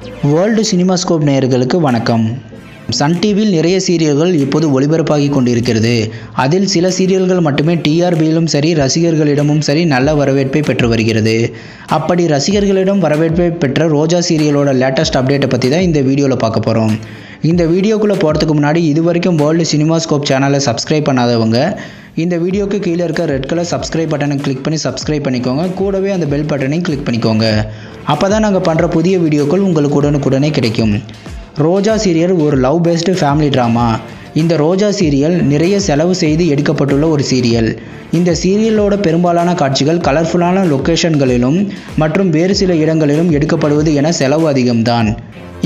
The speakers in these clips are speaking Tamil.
வேர்ல்டு சினிமாஸ்கோப் நேயர்களுக்கு வணக்கம். சன் டிவியில் நிறைய சீரியல்கள் இப்போது ஒளிபரப்பாகி கொண்டிருக்கிறது. அதில் சில சீரியல்கள் மட்டுமே டிஆர்பியிலும் சரி ரசிகர்களிடமும் சரி நல்ல வரவேற்பை பெற்று வருகிறது. அப்படி ரசிகர்களிடம் வரவேற்பை பெற்ற ரோஜா சீரியலோட லேட்டஸ்ட் அப்டேட்டை பற்றி தான் இந்த வீடியோவில் பார்க்க போகிறோம். இந்த வீடியோக்குள்ளே போகிறதுக்கு முன்னாடி இது வரைக்கும் வேர்ல்டு சினிமாஸ்கோப் சேனலை சப்ஸ்கிரைப் பண்ணாதவங்க இந்த வீடியோக்கு கீழே இருக்க ரெட் கலர் சப்ஸ்கிரைப் பட்டனை கிளிக் பண்ணி சப்ஸ்கிரைப் பண்ணிக்கோங்க. கூடவே அந்த பெல் பட்டனையும் கிளிக் பண்ணிக்கோங்க. அப்போ தான் நாங்கள் பண்ணுற புதிய வீடியோக்கள் உங்களுக்கு உடனுக்குடனே கிடைக்கும். ரோஜா சீரியல் ஒரு லவ் பேஸ்டு ஃபேமிலி ட்ராமா. இந்த ரோஜா சீரியல் நிறைய செலவு செய்து எடுக்கப்பட்டுள்ள ஒரு சீரியல். இந்த சீரியலோட பெரும்பாலான காட்சிகள் கலர்ஃபுல்லான லொக்கேஷன்களிலும் மற்றும் வேறு சில இடங்களிலும் எடுக்கப்படுவது என செலவு அதிகம்தான்.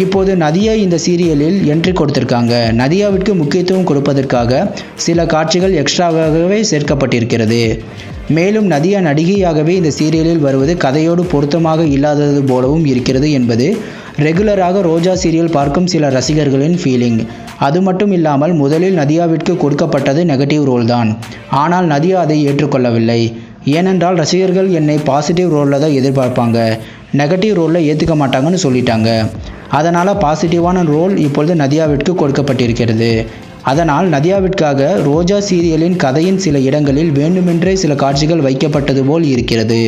இப்போது நதியா இந்த சீரியலில் என்ட்ரி கொடுத்திருக்காங்க. நதியாவிற்கு முக்கியத்துவம் கொடுப்பதற்காக சில காட்சிகள் எக்ஸ்ட்ராவாகவே சேர்க்கப்பட்டிருக்கிறது. மேலும் நதியா நடிகையாகவே இந்த சீரியலில் வருவது கதையோடு பொருத்தமாக இல்லாதது போலவும் இருக்கிறது என்பது ரெகுலராக ரோஜா சீரியல் பார்க்கும் சில ரசிகர்களின் ஃபீலிங். அது மட்டும் இல்லாமல் முதலில் நதியாவிற்கு கொடுக்கப்பட்டது நெகட்டிவ் ரோல் தான். ஆனால் நதியா அதை ஏற்றுக்கொள்ளவில்லை. ஏனென்றால் ரசிகர்கள் என்னை பாசிட்டிவ் ரோலில் தான் எதிர்பார்ப்பாங்க, நெகட்டிவ் ரோலில் ஏற்றுக்க மாட்டாங்கன்னு சொல்லிட்டாங்க. அதனால் பாசிட்டிவான ரோல் இப்பொழுது நதியாவிற்கு கொடுக்கப்பட்டிருக்கிறது. அதனால் நதியாவிற்காக ரோஜா சீரியலின் கதையின் சில இடங்களில் வேண்டுமென்றே சில காட்சிகள் வைக்கப்பட்டது போல் இருக்கிறது.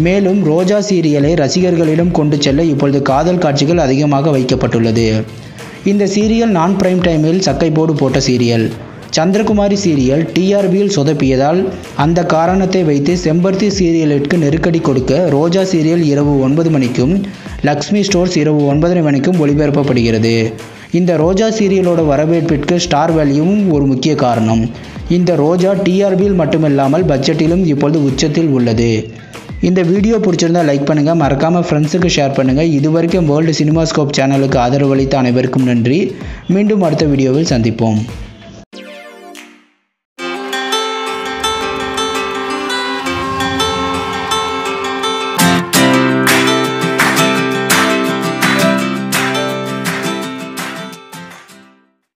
மேலும் ரோஜா சீரியலை ரசிகர்களிடம் கொண்டு செல்ல இப்பொழுது காதல் காட்சிகள் அதிகமாக வைக்கப்பட்டுள்ளது. இந்த சீரியல் நான் பிரைம் டைமில் சக்கை போட்ட சீரியல். சந்திரகுமாரி சீரியல் டிஆர்பியில் சொதப்பியதால் அந்த காரணத்தை வைத்து செம்பருத்தி சீரியலிற்கு நெருக்கடி கொடுக்க ரோஜா சீரியல் இரவு 9 மணிக்கும் லக்ஷ்மி ஸ்டோர்ஸ் இரவு 9:30 மணிக்கும் ஒளிபரப்பப்படுகிறது. இந்த ரோஜா சீரியலோட வரவேற்பிற்கு ஸ்டார் வேல்யூவும் ஒரு முக்கிய காரணம். இந்த ரோஜா டிஆர்பியில் மட்டுமில்லாமல் பட்ஜெட்டிலும் இப்பொழுது உச்சத்தில் உள்ளது. இந்த வீடியோ பிடிச்சிருந்தா லைக் பண்ணுங்கள், மறக்காமல் ஃப்ரெண்ட்ஸுக்கு ஷேர் பண்ணுங்கள். இதுவரைக்கும் வேர்ல்டு சினிமாஸ்கோப் சேனலுக்கு ஆதரவு அளித்த அனைவருக்கும் நன்றி. மீண்டும் அடுத்த வீடியோவில் சந்திப்போம்.